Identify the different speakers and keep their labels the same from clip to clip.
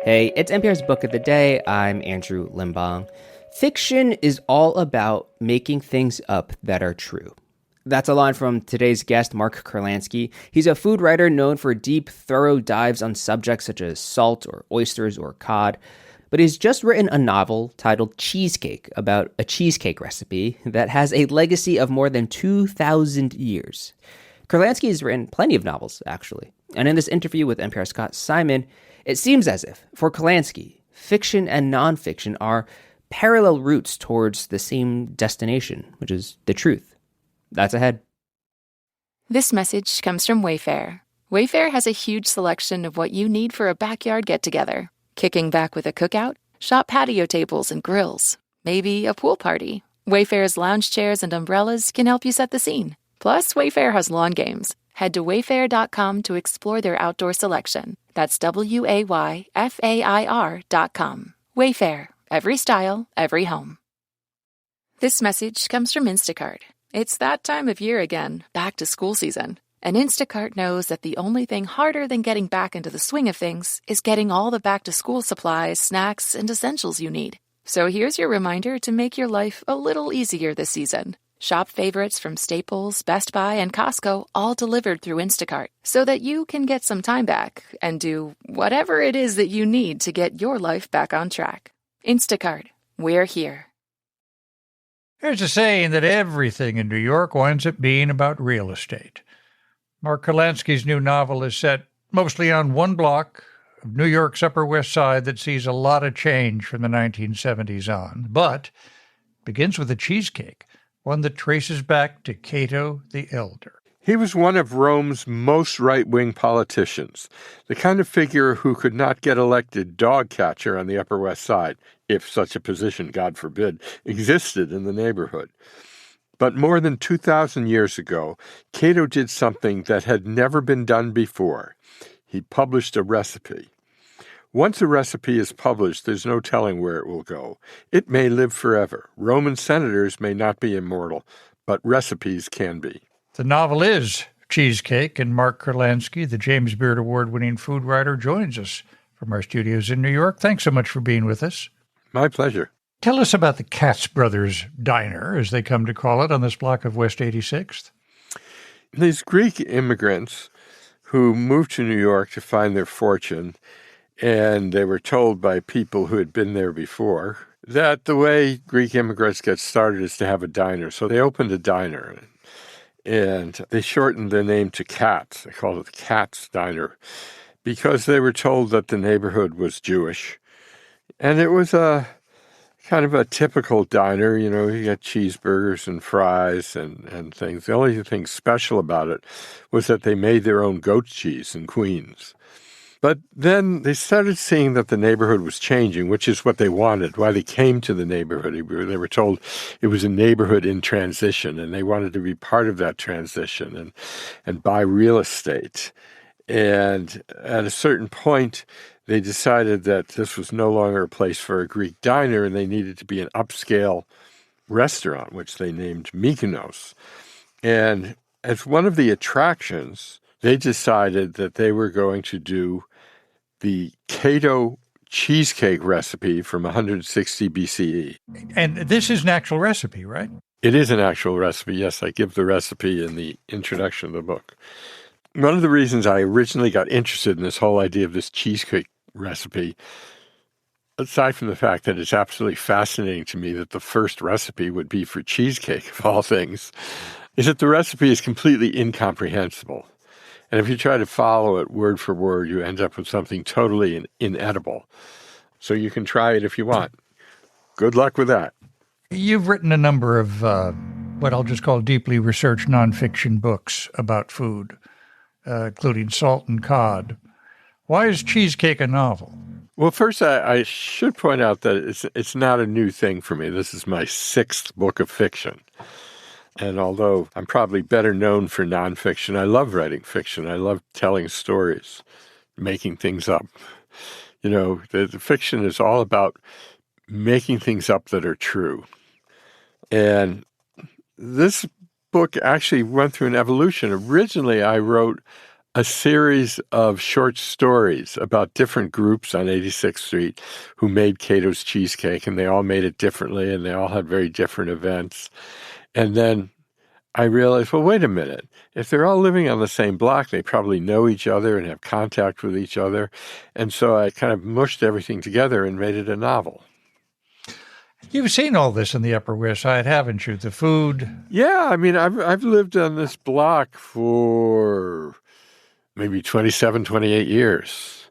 Speaker 1: Hey, it's NPR's Book of the Day. I'm Andrew Limbong. Fiction is all about making things up that are true. That's a line from today's guest, Mark Kurlansky. He's a food writer known for deep, thorough dives on subjects such as salt or oysters or cod. But he's just written a novel titled Cheesecake about a cheesecake recipe that has a legacy of more than 2,000 years. Kurlansky has written plenty of novels, actually. And in this interview with NPR's Scott Simon, it seems as if, for Kurlansky, fiction and nonfiction are parallel routes towards the same destination, which is the truth. That's ahead.
Speaker 2: This message comes from Wayfair. Wayfair has a huge selection of what you need for a backyard get-together. Kicking back with a cookout? Shop patio tables and grills. Maybe a pool party. Wayfair's lounge chairs and umbrellas can help you set the scene. Plus, Wayfair has lawn games. Head to wayfair.com to explore their outdoor selection. That's WAYFAIR.com. Wayfair. Every style, every home. This message comes from Instacart. It's that time of year again, back to school season. And Instacart knows that the only thing harder than getting back into the swing of things is getting all the back-to-school supplies, snacks, and essentials you need. So here's your reminder to make your life a little easier this season. Shop favorites from Staples, Best Buy, and Costco all delivered through Instacart so that you can get some time back and do whatever it is that you need to get your life back on track. Instacart. We're here.
Speaker 3: There's a saying that everything in New York winds up being about real estate. Mark Kurlansky's new novel is set mostly on one block of New York's Upper West Side that sees a lot of change from the 1970s on, but begins with a cheesecake, one that traces back to Cato the Elder.
Speaker 4: He was one of Rome's most right-wing politicians, the kind of figure who could not get elected dog catcher on the Upper West Side, if such a position, God forbid, existed in the neighborhood. But more than 2,000 years ago, Cato did something that had never been done before. He published a recipe. Once a recipe is published, there's no telling where it will go. It may live forever. Roman senators may not be immortal, but recipes can be.
Speaker 3: The novel is Cheesecake, and Mark Kurlansky, the James Beard Award-winning food writer, joins us from our studios in New York. Thanks so much for being with us.
Speaker 4: My pleasure.
Speaker 3: Tell us about the Katz Brothers Diner, as they come to call it, on this block of West 86th.
Speaker 4: These Greek immigrants who moved to New York to find their fortune, and they were told by people who had been there before that the way Greek immigrants get started is to have a diner. So they opened a diner, and they shortened the name to Katz. They called it the Katz Diner because they were told that the neighborhood was Jewish. And it was a kind of a typical diner. You know, you got cheeseburgers and fries and things. The only thing special about it was that they made their own goat cheese in Queens. But then they started seeing that the neighborhood was changing, which is what they wanted, why they came to the neighborhood. They were told it was a neighborhood in transition, and they wanted to be part of that transition and buy real estate. And at a certain point, they decided that this was no longer a place for a Greek diner, and they needed to be an upscale restaurant, which they named Mykonos. And as one of the attractions, they decided that they were going to do the Cato cheesecake recipe from 160 BCE.
Speaker 3: And this is an actual recipe, right?
Speaker 4: It is an actual recipe, yes. I give the recipe in the introduction of the book. One of the reasons I originally got interested in this whole idea of this cheesecake recipe, aside from the fact that it's absolutely fascinating to me that the first recipe would be for cheesecake, of all things, is that the recipe is completely incomprehensible. And if you try to follow it word for word, you end up with something totally inedible. So you can try it if you want. Good luck with that.
Speaker 3: You've written a number of what I'll just call deeply researched nonfiction books about food, including Salt and Cod. Why is Cheesecake a novel?
Speaker 4: Well, first, I should point out that it's not a new thing for me. This is my sixth book of fiction. And although I'm probably better known for nonfiction, I love writing fiction. I love telling stories, making things up. You know, the fiction is all about making things up that are true. And this book actually went through an evolution. Originally, I wrote a series of short stories about different groups on 86th Street who made Cato's Cheesecake, and they all made it differently, and they all had very different events. And then I realized, well, wait a minute. If they're all living on the same block, they probably know each other and have contact with each other. And so I kind of mushed everything together and made it a novel.
Speaker 3: You've seen all this in the Upper West Side, haven't you? The food.
Speaker 4: Yeah, I mean, I've lived on this block for maybe 27, 28 years.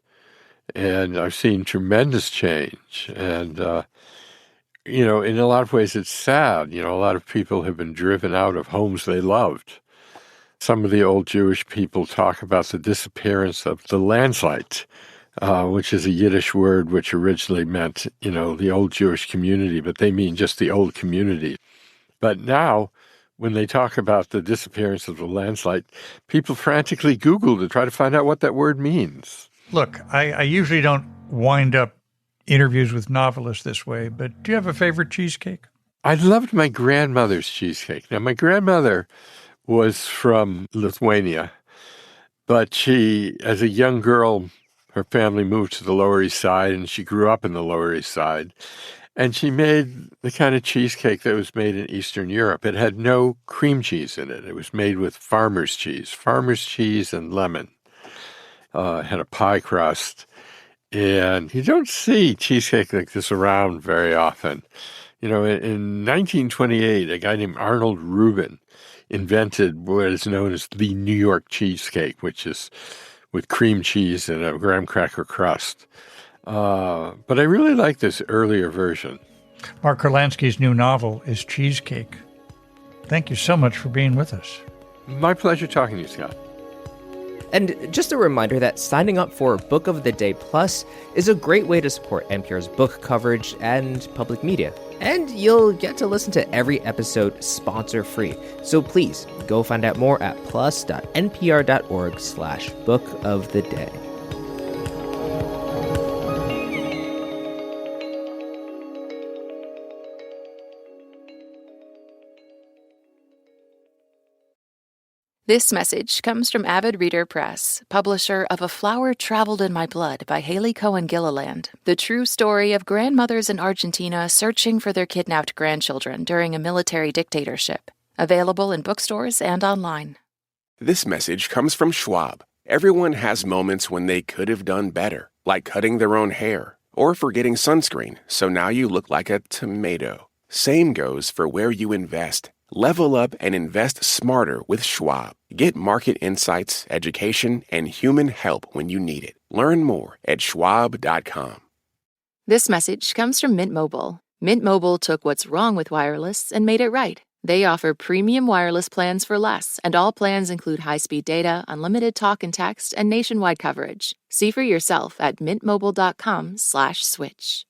Speaker 4: And I've seen tremendous change. And, in a lot of ways, it's sad. A lot of people have been driven out of homes they loved. Some of the old Jewish people talk about the disappearance of the landslide, which is a Yiddish word which originally meant, the old Jewish community, but they mean just the old community. But now, when they talk about the disappearance of the landslide, people frantically Google to try to find out what that word means.
Speaker 3: Look, I usually don't wind up interviews with novelists this way, but do you have a favorite cheesecake?
Speaker 4: I loved my grandmother's cheesecake. Now, my grandmother was from Lithuania, but she, as a young girl, her family moved to the Lower East Side, and she grew up in the Lower East Side. And she made the kind of cheesecake that was made in Eastern Europe. It had no cream cheese in it. It was made with farmer's cheese and lemon. It had a pie crust. And you don't see cheesecake like this around very often. In 1928, a guy named Arnold Rubin invented what is known as the New York cheesecake, which is with cream cheese and a graham cracker crust. But I really like this earlier version.
Speaker 3: Mark Kurlansky's new novel is Cheesecake. Thank you so much for being with us.
Speaker 4: My pleasure talking to you, Scott.
Speaker 1: And just a reminder that signing up for Book of the Day Plus is a great way to support NPR's book coverage and public media. And you'll get to listen to every episode sponsor-free. So please, go find out more at plus.npr.org/Book of the Day.
Speaker 2: This message comes from Avid Reader Press, publisher of A Flower Traveled in My Blood by Haley Cohen Gilliland, the true story of grandmothers in Argentina searching for their kidnapped grandchildren during a military dictatorship. Available in bookstores and online.
Speaker 5: This message comes from Schwab. Everyone has moments when they could have done better, like cutting their own hair or forgetting sunscreen, so now you look like a tomato. Same goes for where you invest. Level up and invest smarter with Schwab. Get market insights, education, and human help when you need it. Learn more at schwab.com.
Speaker 2: This message comes from Mint Mobile. Mint Mobile took what's wrong with wireless and made it right. They offer premium wireless plans for less, and all plans include high-speed data, unlimited talk and text, and nationwide coverage. See for yourself at mintmobile.com/switch.